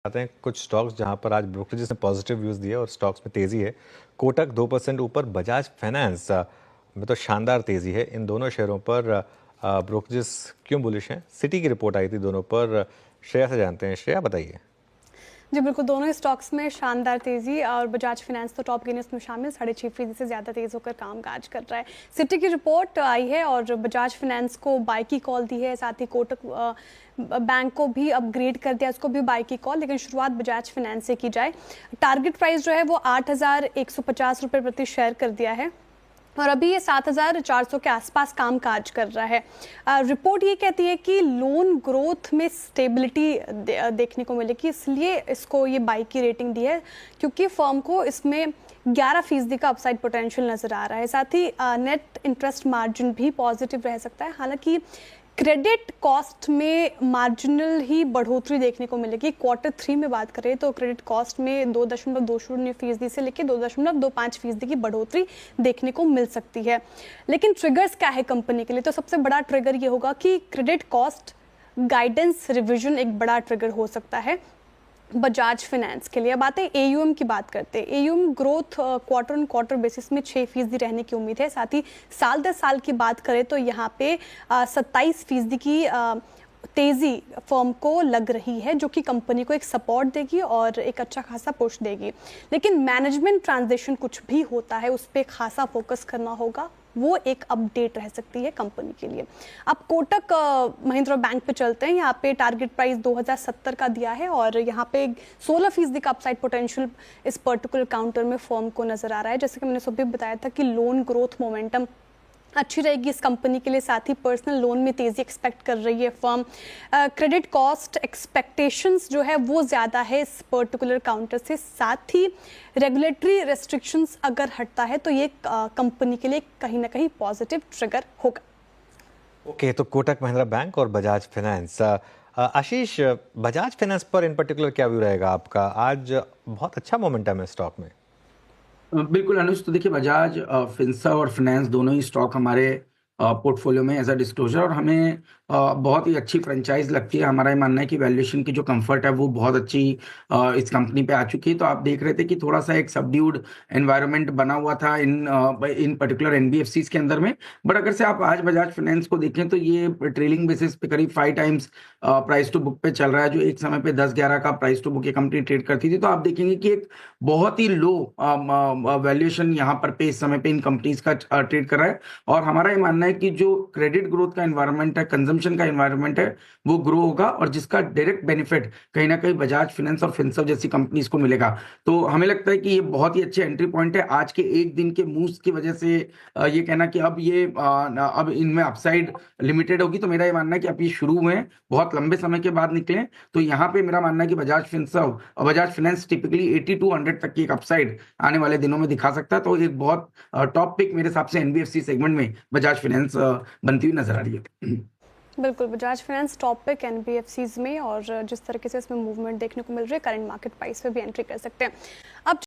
आते हैं कुछ स्टॉक्स जहां पर आज ब्रोकरेजेस ने पॉजिटिव व्यूज दिए और स्टॉक्स में तेजी है। कोटक 2% ऊपर, बजाज फाइनेंस में तो शानदार तेजी है। इन दोनों शेयरों पर ब्रोकरेजेस क्यों बुलिश हैं? सिटी की रिपोर्ट आई थी दोनों पर। श्रेया से जानते हैं। श्रेया बताइए। जी बिल्कुल, दोनों ही स्टॉक्स में शानदार तेजी और बजाज फाइनेंस तो टॉप गेनर्स में शामिल 6.5% से ज़्यादा तेज होकर कामकाज कर रहा है। सिटी की रिपोर्ट आई है और बजाज फाइनेंस को बाई की कॉल दी है, साथ ही कोटक बैंक को भी अपग्रेड कर दिया, उसको भी बाई की कॉल। लेकिन शुरुआत बजाज फाइनेंस से की जाए, टारगेट प्राइस जो है वो 8,150 रुपये प्रति शेयर कर दिया है और अभी ये 7,400 के आसपास काम काज कर रहा है। रिपोर्ट ये कहती है कि लोन ग्रोथ में स्टेबिलिटी देखने को मिलेगी, इसलिए इसको ये बाई की रेटिंग दी है, क्योंकि फर्म को इसमें 11% का अपसाइड पोटेंशियल नज़र आ रहा है। साथ ही नेट इंटरेस्ट मार्जिन भी पॉजिटिव रह सकता है। हालांकि क्रेडिट कॉस्ट में मार्जिनल ही बढ़ोतरी देखने को मिलेगी। Q3 में बात करें तो क्रेडिट कॉस्ट में 2.20% से लेकर 2.25% की बढ़ोतरी देखने को मिल सकती है। लेकिन ट्रिगर्स क्या है कंपनी के लिए? तो सबसे बड़ा ट्रिगर ये होगा कि क्रेडिट कॉस्ट गाइडेंस रिविजन एक बड़ा ट्रिगर हो सकता है बजाज फाइनेंस के लिए। अब आते हैं एयूएम की बात करते हैं। AUM growth quarter on quarter basis में 6% रहने की उम्मीद है। साथ ही साल दर साल की बात करें तो यहाँ पे 27% की तेज़ी फर्म को लग रही है, जो कि कंपनी को एक सपोर्ट देगी और एक अच्छा खासा पुश देगी। लेकिन मैनेजमेंट ट्रांजिशन कुछ भी होता है उस पर खासा फोकस करना होगा, वो एक अपडेट रह सकती है कंपनी के लिए। अब कोटक महिंद्रा बैंक पे चलते हैं। यहाँ पे टारगेट प्राइस 2070 का दिया है और यहाँ पे 16% का अपसाइड पोटेंशियल इस पर्टिकुलर काउंटर में फर्म को नजर आ रहा है। जैसे कि मैंने सुबह बताया था कि लोन ग्रोथ मोमेंटम अच्छी रहेगी इस कंपनी के लिए, साथ ही पर्सनल लोन में तेज़ी एक्सपेक्ट कर रही है फर्म। क्रेडिट कॉस्ट एक्सपेक्टेशंस जो है वो ज़्यादा है इस पर्टिकुलर काउंटर से, साथ ही रेगुलेटरी रेस्ट्रिक्शंस अगर हटता है तो ये कंपनी के लिए कहीं ना कहीं पॉजिटिव ट्रिगर होगा। ओके, तो कोटक महिंद्रा बैंक और बजाज फाइनेंस। आशीष, बजाज फाइनेंस पर इन पर्टिकुलर क्या व्यू रहेगा आपका? आज बहुत अच्छा मोमेंटम है स्टॉक में। बिल्कुल अनुज, तो देखिए बजाज फिंसा और फाइनेंस दोनों ही स्टॉक हमारे पोर्टफोलियो में एज अ डिस्क्लोजर, और हमें बहुत ही अच्छी फ्रेंचाइज लगती है। हमारा ये मानना है कि वैल्यूएशन की जो कंफर्ट है वो बहुत अच्छी इस कंपनी पे आ चुकी है। तो आप देख रहे थे कि थोड़ा सा एक सबड्यूड एनवायरनमेंट बना हुआ था इन पर्टिकुलर एनबीएफसीज के अंदर में। बट अगर से आप आज बजाज फाइनेंस को देखें तो ये ट्रेलिंग बेसिस पे करीब 5 टाइम्स प्राइस टू बुक पे चल रहा है, जो एक समय पे 10-11 का प्राइस टू बुक ये कंपनी ट्रेड करती थी। तो आप देखेंगे कि एक बहुत ही लो वैल्यूएशन यहाँ पर पे इस समय पे इन कंपनीज का ट्रेड कर रहा है। और हमारा ये मानना है कि जो क्रेडिट ग्रोथ का एनवायरनमेंट है, कंजम्पशन का एनवायरनमेंट है, वो ग्रो होगा और जिसका डायरेक्ट बेनिफिट कहीं ना कहीं बजाज फाइनेंस और फिनसर्व जैसी कंपनीज को मिलेगा। तो हमें लगता है कि ये बहुत ही अच्छे एंट्री पॉइंट है। आज के एक दिन के मूव्स की वजह से ये कहना कि अब इनमें अपसाइड लिमिटेड होगी, तो मेरा ये मानना है कि अब ये शुरू हुए हैं, बहुत लंबे समय के बाद निकले। तो यहाँ पे मेरा मानना है कि बजाज फिनसर्व और बजाज फाइनेंस टिपिकली 80 to 100 तक की एक अपसाइड आने वाले दिनों में दिखा सकता है। तो एक बहुत टॉप पिक मेरे हिसाब से एनबीएफसी सेगमेंट में बजाज फाइनेंस बनती हुई नजर आ रही है। बिल्कुल, Bajaj finance top pick NBFCs में, और जिस तरीके से इसमें मूवमेंट देखने को मिल रही है करंट मार्केट प्राइस पे भी एंट्री कर सकते हैं। अब